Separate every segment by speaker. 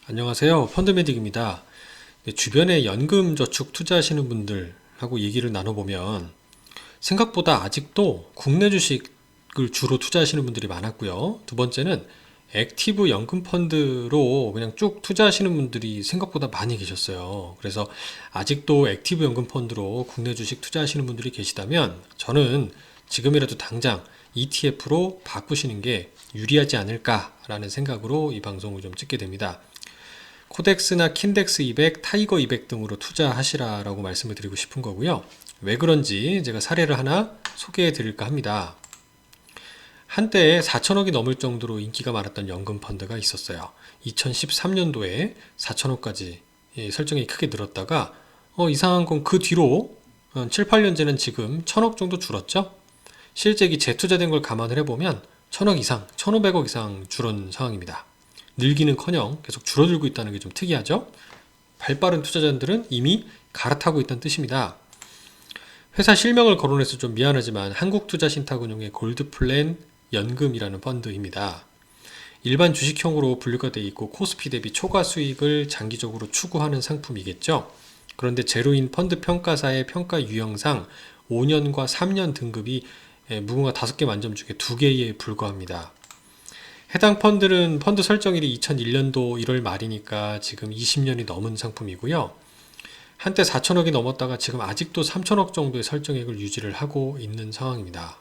Speaker 1: 안녕하세요. 펀드메딕입니다. 주변에 연금저축 투자하시는 분들하고 얘기를 나눠보면 생각보다 아직도 국내 주식을 주로 투자하시는 분들이 많았고요. 두 번째는 액티브 연금 펀드로 그냥 쭉 투자하시는 분들이 생각보다 많이 계셨어요. 그래서 아직도 액티브 연금 펀드로 국내 주식 투자하시는 분들이 계시다면 저는 지금이라도 당장 ETF로 바꾸시는 게 유리하지 않을까라는 생각으로 이 방송을 좀 찍게 됩니다. 코덱스나 킨덱스 200, 타이거 200 등으로 투자하시라라고 말씀을 드리고 싶은 거고요. 왜 그런지 제가 사례를 하나 소개해 드릴까 합니다. 한때 4천억이 넘을 정도로 인기가 많았던 연금 펀드가 있었어요. 2013년도에 4천억까지 설정이 크게 늘었다가 이상한 건 그 뒤로 7, 8년째는 지금 1천억 정도 줄었죠. 실제 이 재투자된 걸 감안을 해보면 1천억 이상, 1,500억 이상 줄은 상황입니다. 늘기는커녕 계속 줄어들고 있다는 게 좀 특이하죠. 발빠른 투자자들은 이미 갈아타고 있다는 뜻입니다. 회사 실명을 거론해서 좀 미안하지만 한국투자신탁운용의 골드플랜 연금이라는 펀드입니다. 일반 주식형으로 분류가 되어 있고 코스피 대비 초과 수익을 장기적으로 추구하는 상품이겠죠. 그런데 제로인 펀드 평가사의 평가 유형상 5년과 3년 등급이 무궁화 5개 만점 중에 2개에 불과합니다. 해당 펀드는 펀드 설정일이 2001년도 1월 말이니까 지금 20년이 넘은 상품이고요. 한때 4천억이 넘었다가 지금 아직도 3천억 정도의 설정액을 유지를 하고 있는 상황입니다.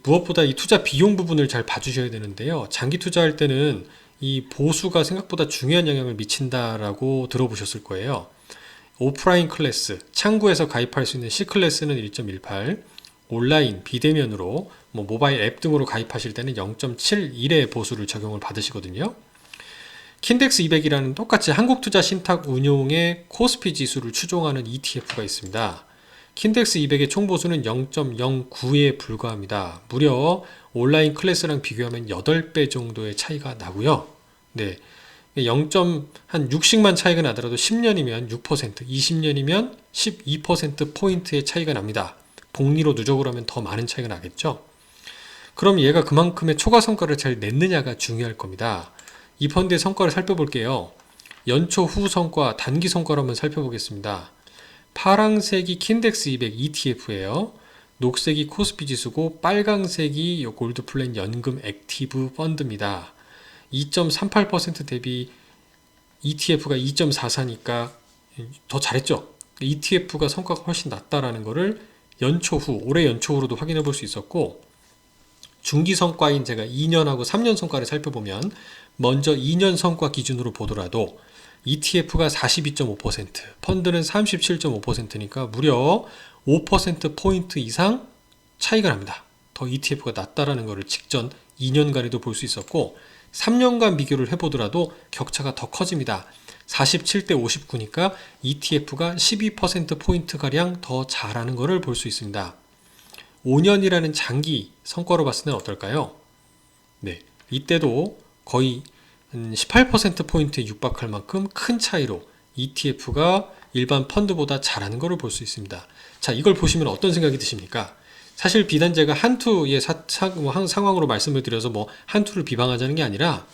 Speaker 1: 무엇보다 이 투자 비용 부분을 잘 봐주셔야 되는데요. 장기 투자할 때는 이 보수가 생각보다 중요한 영향을 미친다라고 들어보셨을 거예요. 오프라인 클래스, 창구에서 가입할 수 있는 C클래스는 1.18, 온라인, 비대면으로 모바일 앱 등으로 가입하실 때는 0.71의 보수를 적용을 받으시거든요. 킨덱스 200이라는 똑같이 한국투자신탁운용의 코스피 지수를 추종하는 ETF가 있습니다. 킨덱스 200의 총보수는 0.09에 불과합니다. 무려 온라인 클래스랑 비교하면 8배 정도의 차이가 나고요. 네, 0.6씩만 차이가 나더라도 10년이면 6%, 20년이면 12%포인트의 차이가 납니다. 복리로 누적을 하면 더 많은 차이가 나겠죠. 그럼 얘가 그만큼의 초과 성과를 잘 냈느냐가 중요할 겁니다. 이 펀드의 성과를 살펴볼게요. 연초 후 성과, 단기 성과를 한번 살펴보겠습니다. 파랑색이 킨덱스 200 ETF예요. 녹색이 코스피 지수고 빨강색이 골드플랜 연금 액티브 펀드입니다. 2.38% 대비 ETF가 2.44니까 더 잘했죠. ETF가 성과가 훨씬 낫다라는 거를 연초 후, 올해 연초 후로도 확인해 볼 수 있었고, 중기 성과인 제가 2년하고 3년 성과를 살펴보면 먼저 2년 성과 기준으로 보더라도 ETF가 42.5%, 펀드는 37.5%니까 무려 5%포인트 이상 차이가 납니다. 더 ETF가 낫다라는 것을 직전 2년간에도 볼 수 있었고 3년간 비교를 해보더라도 격차가 더 커집니다. 47대 59니까 ETF가 12%포인트가량 더 잘하는 것을 볼 수 있습니다. 5년이라는 장기 성과로 봤을 때는 어떨까요? 네, 이때도 거의 18%포인트에 육박할 만큼 큰 차이로 ETF가 일반 펀드보다 잘하는 것을 볼 수 있습니다. 자, 이걸 보시면 어떤 생각이 드십니까? 사실 비단 제가 한투의 상황으로 말씀을 드려서 한투를 비방하자는 게 아니라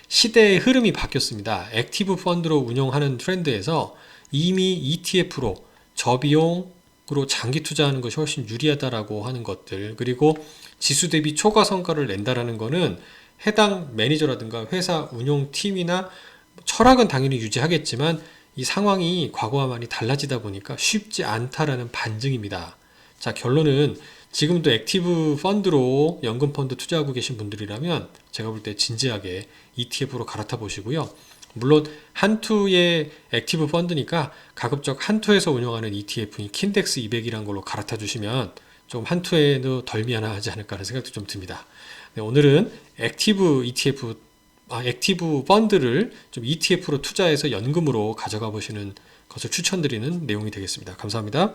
Speaker 1: 시대의 흐름이 바뀌었습니다. 액티브 펀드로 운영하는 트렌드에서 이미 ETF로 저비용으로 장기 투자하는 것이 훨씬 유리하다라고 하는 것들, 그리고 지수 대비 초과 성과를 낸다라는 것은 해당 매니저라든가 회사 운용팀이나 철학은 당연히 유지하겠지만 이 상황이 과거와 많이 달라지다 보니까 쉽지 않다라는 반증입니다. 자, 결론은 지금도 액티브 펀드로 연금 펀드 투자하고 계신 분들이라면 제가 볼 때 진지하게 ETF로 갈아타 보시고요. 물론 한투의 액티브 펀드니까 가급적 한투에서 운영하는 ETF인 킨덱스 200이라는 걸로 갈아타 주시면 좀 한투에도 덜 미안하지 않을까 하는 생각도 좀 듭니다. 네, 오늘은 액티브 펀드를 좀 ETF로 투자해서 연금으로 가져가 보시는 것을 추천드리는 내용이 되겠습니다. 감사합니다.